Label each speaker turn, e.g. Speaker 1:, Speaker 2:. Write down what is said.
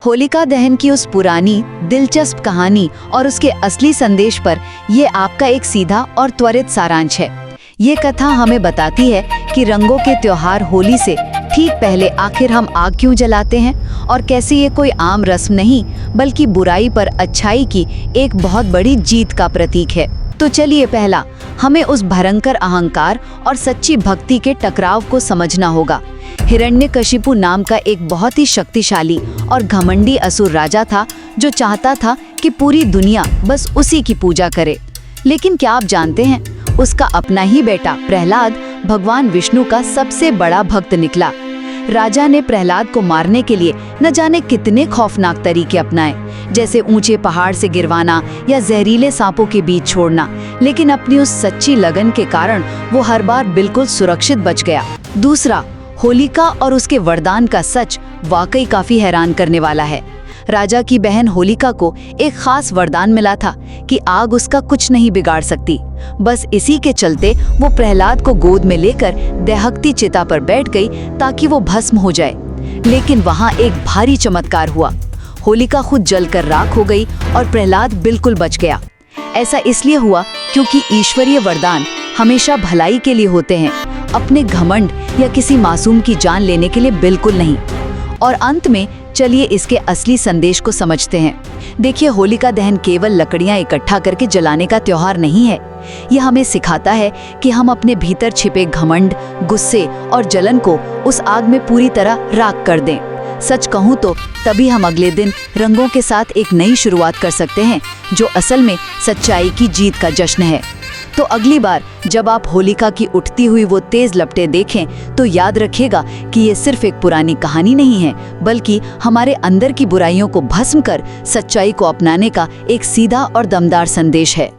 Speaker 1: होलिका दहन की उस पुरानी दिलचस्प कहानी और उसके असली संदेश पर ये आपका एक सीधा और त्वरित सारांश है। ये कथा हमें बताती है कि रंगों के त्योहार होली से ठीक पहले आखिर हम आग क्यों जलाते हैं और कैसे ये कोई आम रस्म नहीं बल्कि बुराई पर अच्छाई की एक बहुत बड़ी जीत का प्रतीक है। तो चलिए पहला हमें उस भयंकर अहंकार और सच्ची भक्ति के टकराव को समझना होगा। हिरण्यकशिपु नाम का एक बहुत ही शक्तिशाली और घमंडी असुर राजा था जो चाहता था कि पूरी दुनिया बस उसी की पूजा करे। लेकिन क्या आप जानते हैं, उसका अपना ही बेटा प्रहलाद भगवान विष्णु का सबसे बड़ा भक्त निकला। राजा ने प्रहलाद को मारने के लिए न जाने कितने खौफनाक तरीके अपनाए, जैसे ऊंचे पहाड़ से गिरवाना या जहरीले सांपों के बीच छोड़ना, लेकिन अपनी उस सच्ची लगन के कारण वो हर बार बिल्कुल सुरक्षित बच गया। दूसरा, होलिका और उसके वरदान का सच वाकई काफी हैरान करने वाला है। राजा की बहन होलिका को एक खास वरदान मिला था कि आग उसका कुछ नहीं बिगाड़ सकती। बस इसी के चलते वो प्रहलाद को गोद में लेकर दहकती चिता पर बैठ गई ताकि वो भस्म हो जाए। लेकिन वहाँ एक भारी चमत्कार हुआ। होलिका खुद जलकर राख हो गई और प्रहलाद बिल्कुल बच गया। ऐसा इसलिए हुआ क्योंकि ईश्वरीय वरदान हमेशा भलाई के लिए होते हैं, अपने घमंड या किसी मासूम की जान लेने के लिए बिल्कुल नहीं। और अंत में चलिए इसके असली संदेश को समझते हैं। देखिए, होलिका दहन केवल लकड़ियां इकट्ठा करके जलाने का त्योहार नहीं है। यह हमें सिखाता है कि हम अपने भीतर छिपे घमंड, गुस्से और जलन को उस आग में पूरी तरह राख कर दें। सच कहूँ तो तभी हम अगले दिन रंगों के साथ एक नई शुरुआत कर सकते हैं, जो असल में सच्चाई की जीत का जश्न है। तो अगली बार जब आप होलिका की उठती हुई वो तेज लपटें देखें तो याद रखिएगा कि ये सिर्फ एक पुरानी कहानी नहीं है, बल्कि हमारे अंदर की बुराइयों को भस्म कर सच्चाई को अपनाने का एक सीधा और दमदार संदेश है।